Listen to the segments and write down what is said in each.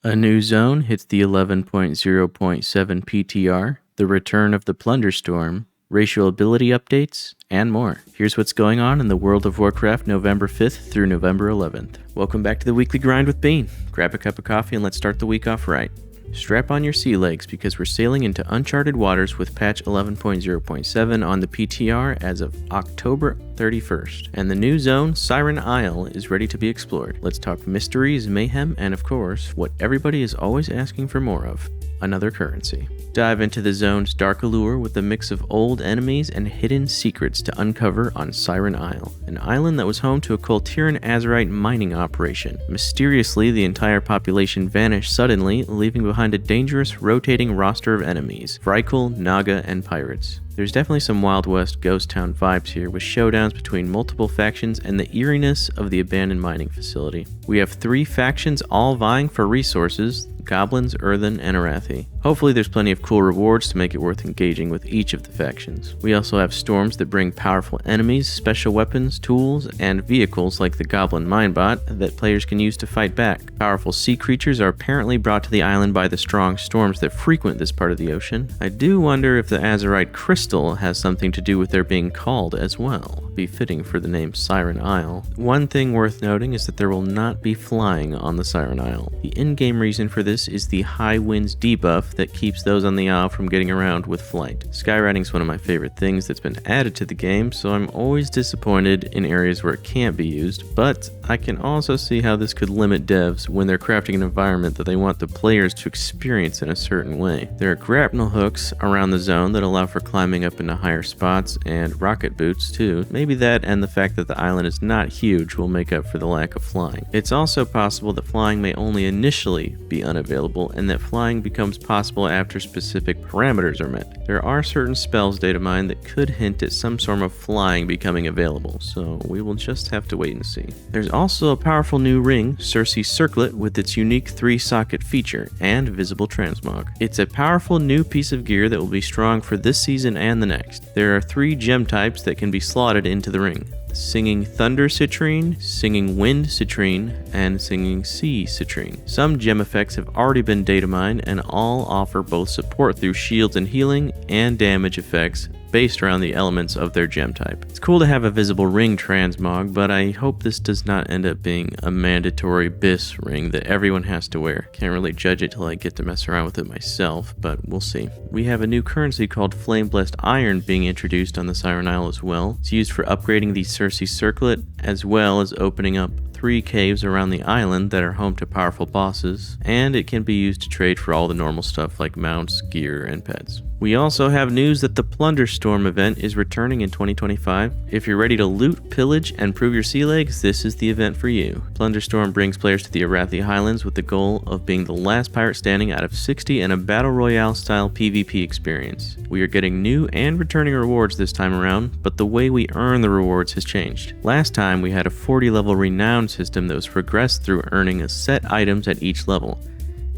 A new zone hits the 11.0.7 PTR, the return of the Plunderstorm, racial ability updates, and more. Here's what's going on in the world of Warcraft November 5th through November 11th. Welcome back to the Weekly Grind with Bean. Grab a cup of coffee and let's start the week off right. Strap on your sea legs because we're sailing into uncharted waters with patch 11.0.7 on the PTR as of October 31st. And the new zone, Siren Isle, is ready to be explored. Let's talk mysteries, mayhem, and of course, what everybody is always asking for more of, another currency. Dive into the zone's dark allure with a mix of old enemies and hidden secrets to uncover on Siren Isle, an island that was home to a Kul Tiran Azerite mining operation. Mysteriously, the entire population vanished suddenly, leaving behind a dangerous rotating roster of enemies, Vrykul, Naga, and pirates. There's definitely some Wild West ghost town vibes here, with showdowns between multiple factions and the eeriness of the abandoned mining facility. We have 3 factions all vying for resources: Goblins, Earthen, and Arathi. Hopefully there's plenty of cool rewards to make it worth engaging with each of the factions. We also have storms that bring powerful enemies, special weapons, tools, and vehicles like the Goblin Minebot that players can use to fight back. Powerful sea creatures are apparently brought to the island by the strong storms that frequent this part of the ocean. I do wonder if the Azerite crystal has something to do with their being called as well. Be fitting for the name Siren Isle. One thing worth noting is that there will not be flying on the Siren Isle. The in-game reason for this is the high winds debuff that keeps those on the Isle from getting around with flight. Skywriting is one of my favorite things that's been added to the game, so I'm always disappointed in areas where it can't be used, but I can also see how this could limit devs when they're crafting an environment that they want the players to experience in a certain way. There are grapnel hooks around the zone that allow for climbing up into higher spots, and rocket boots too. Maybe that and the fact that the island is not huge will make up for the lack of flying. It's also possible that flying may only initially be unavailable, and that flying becomes possible after specific parameters are met. There are certain spells data mined that could hint at some form of flying becoming available, so we will just have to wait and see. There's also a powerful new ring, Cyrce Circlet, with its unique 3-socket feature and visible transmog. It's a powerful new piece of gear that will be strong for this season and the next. There are 3 gem types that can be slotted into the ring: Singing Thunder Citrine, Singing Wind Citrine, and Singing Sea Citrine. Some gem effects have already been data mined and all offer both support through shields and healing and damage effects based around the elements of their gem type. It's cool to have a visible ring transmog, but I hope this does not end up being a mandatory BIS ring that everyone has to wear. Can't really judge it till I get to mess around with it myself, but we'll see. We have a new currency called Flame Blessed Iron being introduced on the Siren Isle as well. It's used for upgrading the Cyrce Circlet, as well as opening up 3 caves around the island that are home to powerful bosses, and it can be used to trade for all the normal stuff like mounts, gear, and pets. We also have news that the Plunderstorm event is returning in 2025. If you're ready to loot, pillage, and prove your sea legs, this is the event for you. Plunderstorm brings players to the Arathi Highlands with the goal of being the last pirate standing out of 60 in a Battle Royale style PvP experience. We are getting new and returning rewards this time around, but the way we earn the rewards has changed. Last time we had a 40 level renown system that was progressed through earning a set items at each level.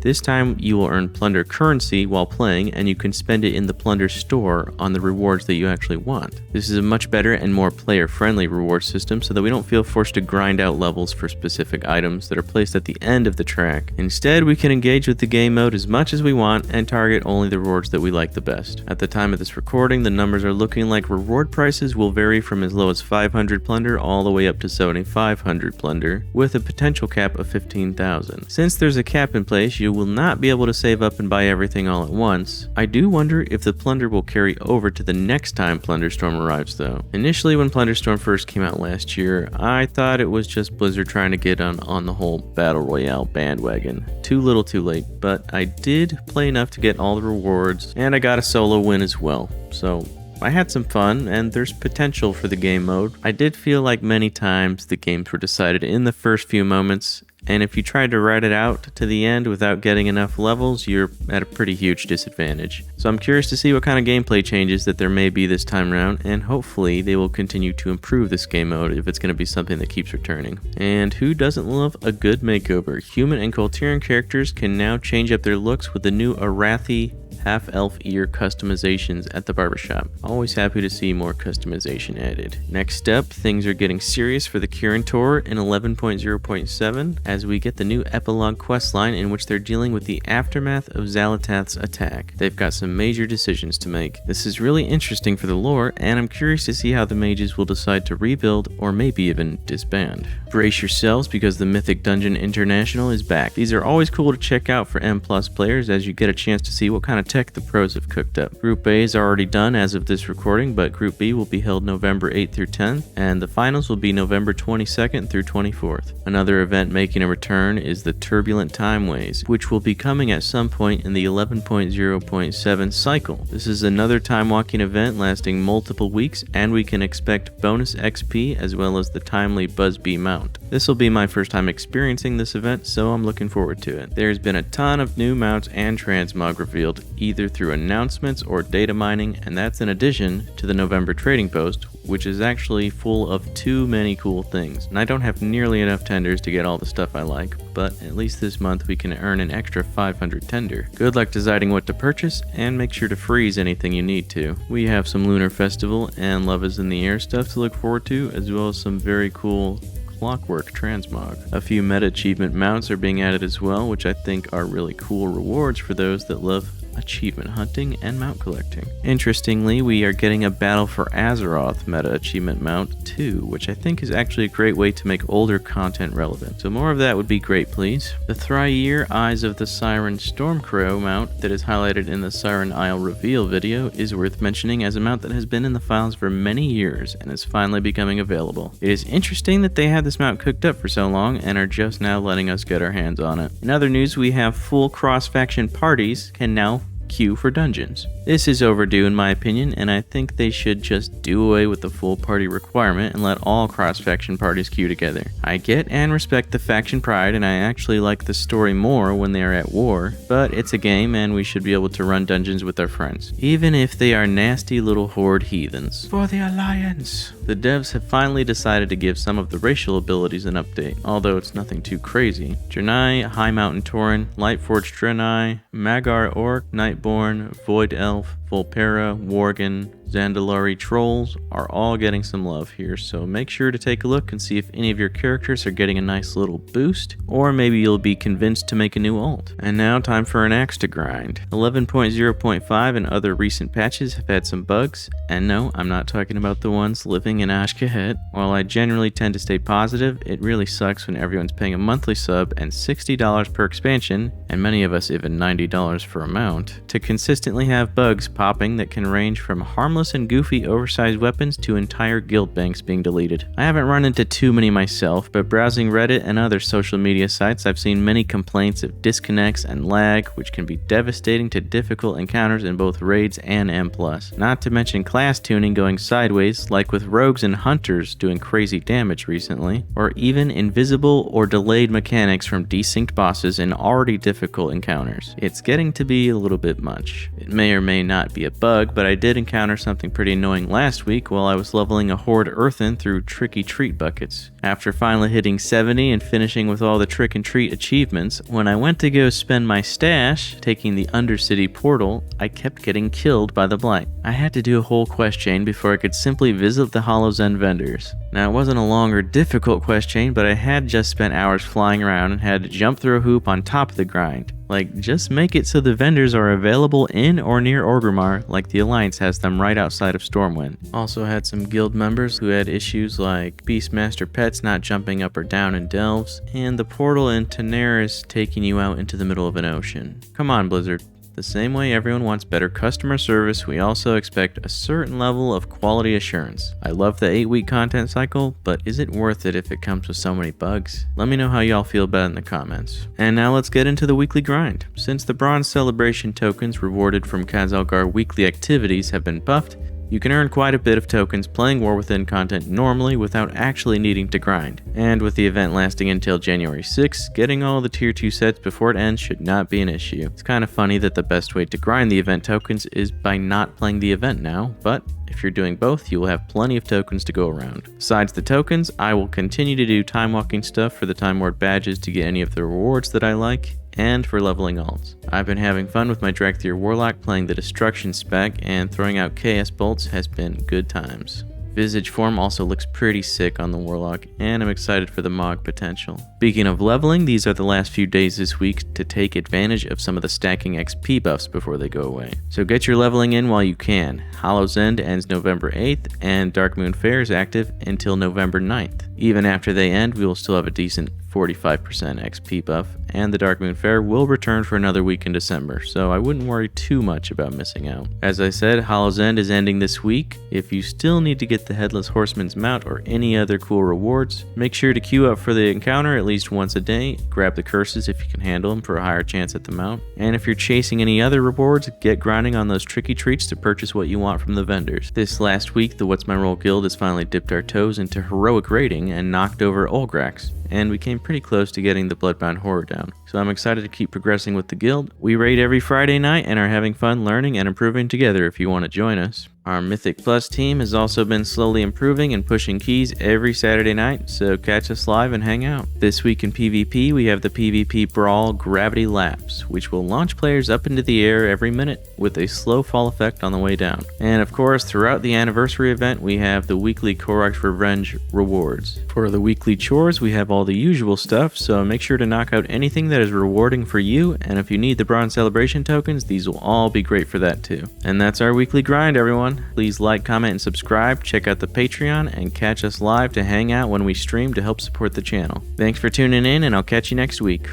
This time you will earn plunder currency while playing, and you can spend it in the plunder store on the rewards that you actually want. This is a much better and more player-friendly reward system so that we don't feel forced to grind out levels for specific items that are placed at the end of the track. Instead, we can engage with the game mode as much as we want and target only the rewards that we like the best. At the time of this recording, the numbers are looking like reward prices will vary from as low as 500 plunder all the way up to 7,500 plunder, with a potential cap of 15,000. Since there's a cap in place, you will not be able to save up and buy everything all at once. I do wonder if the plunder will carry over to the next time Plunderstorm arrives though. Initially, when Plunderstorm first came out last year, I thought it was just Blizzard trying to get on the whole Battle Royale bandwagon. Too little too late, but I did play enough to get all the rewards, and I got a solo win as well. So I had some fun, and there's potential for the game mode. I did feel like many times the games were decided in the first few moments, and if you tried to ride it out to the end without getting enough levels, you're at a pretty huge disadvantage. So I'm curious to see what kind of gameplay changes that there may be this time around, and hopefully they will continue to improve this game mode if it's going to be something that keeps returning. And who doesn't love a good makeover? Human and Kul Tiran characters can now change up their looks with the new Arathi half-elf ear customizations at the Barber Shop. Always happy to see more customization added. Next up, things are getting serious for the Kirin Tor in 11.0.7 as we get the new epilogue questline in which they're dealing with the aftermath of Xal'atath's attack. They've got some major decisions to make. This is really interesting for the lore, and I'm curious to see how the mages will decide to rebuild or maybe even disband. Brace yourselves because the Mythic Dungeon International is back. These are always cool to check out for M+ players as you get a chance to see what kind of tech the pros have cooked up. Group A is already done as of this recording, but Group B will be held November 8th through 10th, and the finals will be November 22nd through 24th. Another event making a return is the Turbulent Timeways, which will be coming at some point in the 11.0.7 cycle. This is another time walking event lasting multiple weeks, and we can expect bonus XP as well as the timely Buzzbee mount. This will be my first time experiencing this event, so I'm looking forward to it. There's been a ton of new mounts and transmog revealed, either through announcements or data mining, and that's in addition to the November trading post, which is actually full of too many cool things. And I don't have nearly enough tenders to get all the stuff I like, but at least this month we can earn an extra 500 tender. Good luck deciding what to purchase, and make sure to freeze anything you need to. We have some Lunar Festival and Love is in the Air stuff to look forward to, as well as some very cool Clockwork transmog. A few meta achievement mounts are being added as well, which I think are really cool rewards for those that love achievement hunting and mount collecting. Interestingly, we are getting a Battle for Azeroth meta achievement mount too, which I think is actually a great way to make older content relevant. So more of that would be great, please. The Thryir Eyes of the Siren Stormcrow mount that is highlighted in the Siren Isle reveal video is worth mentioning as a mount that has been in the files for many years and is finally becoming available. It is interesting that they had this mount cooked up for so long and are just now letting us get our hands on it. In other news, we have full cross-faction parties can now queue for dungeons. This is overdue in my opinion, and I think they should just do away with the full party requirement and let all cross-faction parties queue together. I get and respect the faction pride, and I actually like the story more when they are at war, but it's a game and we should be able to run dungeons with our friends, even if they are nasty little horde heathens. For the Alliance! The devs have finally decided to give some of the racial abilities an update, although it's nothing too crazy. Draenei, High Mountain Tauren, Lightforged Draenei, Magar Orc, Nightborn, Void Elf, Volpera, Worgen, Zandalari Trolls are all getting some love here, so make sure to take a look and see if any of your characters are getting a nice little boost, or maybe you'll be convinced to make a new alt. And now time for an axe to grind. 11.0.5 and other recent patches have had some bugs, and no, I'm not talking about the ones living in Ashkahet. While I generally tend to stay positive, it really sucks when everyone's paying a monthly sub and $60 per expansion, and many of us even $90 for a mount, to consistently have bugs popping that can range from harmless and goofy oversized weapons to entire guild banks being deleted. I haven't run into too many myself, but browsing Reddit and other social media sites, I've seen many complaints of disconnects and lag, which can be devastating to difficult encounters in both raids and M+. Not to mention class tuning going sideways, like with rogues and hunters doing crazy damage recently, or even invisible or delayed mechanics from desynced bosses in already difficult encounters. It's getting to be a little bit much. It may or may not be a bug, but I did encounter something pretty annoying last week while I was leveling a horde earthen through tricky treat buckets. After finally hitting 70 and finishing with all the trick and treat achievements, when I went to go spend my stash taking the Undercity portal, I kept getting killed by the blight. I had to do a whole quest chain before I could simply visit the Hollow Zen vendors. Now it wasn't a long or difficult quest chain, but I had just spent hours flying around and had to jump through a hoop on top of the grind. Like, just make it so the vendors are available in or near Orgrimmar, like the Alliance has them right outside of Stormwind. Also had some guild members who had issues like Beastmaster pets not jumping up or down in delves, and the portal in Teneris taking you out into the middle of an ocean. Come on, Blizzard. The same way everyone wants better customer service, we also expect a certain level of quality assurance. I love the 8-week content cycle, but is it worth it if it comes with so many bugs? Let me know how y'all feel about it in the comments. And now let's get into the weekly grind. Since the Bronze Celebration tokens rewarded from Khazalgar weekly activities have been buffed, you can earn quite a bit of tokens playing War Within content normally without actually needing to grind. And with the event lasting until January 6th, getting all the tier 2 sets before it ends should not be an issue. It's kind of funny that the best way to grind the event tokens is by not playing the event now, but if you're doing both, you will have plenty of tokens to go around. Besides the tokens, I will continue to do time walking stuff for the Time Ward badges to get any of the rewards that I like, and for leveling alts. I've been having fun with my Drakthir Warlock playing the Destruction spec, and throwing out Chaos Bolts has been good times. Visage form also looks pretty sick on the Warlock, and I'm excited for the Mog potential. Speaking of leveling, these are the last few days this week to take advantage of some of the stacking XP buffs before they go away. So get your leveling in while you can. Hollow's End ends November 8th, and Darkmoon Fair is active until November 9th. Even after they end, we will still have a decent 45% XP buff, and the Darkmoon Fair will return for another week in December, so I wouldn't worry too much about missing out. As I said, Hollow's End is ending this week. If you still need to get the Headless Horseman's mount or any other cool rewards, make sure to queue up for the encounter at least once a day, grab the curses if you can handle them for a higher chance at the mount, and if you're chasing any other rewards, get grinding on those tricky treats to purchase what you want from the vendors. This last week, the What's My Roll Guild has finally dipped our toes into heroic raiding and knocked over Olgrax, and we came pretty close to getting the Bloodbound Horror down. So I'm excited to keep progressing with the guild. We raid every Friday night and are having fun learning and improving together if you want to join us. Our Mythic Plus team has also been slowly improving and pushing keys every Saturday night, so catch us live and hang out. This week in PvP, we have the PvP Brawl Gravity Lapse, which will launch players up into the air every minute with a slow fall effect on the way down. And of course, throughout the anniversary event, we have the weekly Korok's Revenge rewards. For the weekly chores, we have all the usual stuff, so make sure to knock out anything that is rewarding for you, and if you need the Bronze Celebration tokens, these will all be great for that too. And that's our weekly grind, everyone. Please like, comment, and subscribe, check out the Patreon, and catch us live to hang out when we stream to help support the channel. Thanks for tuning in, and I'll catch you next week.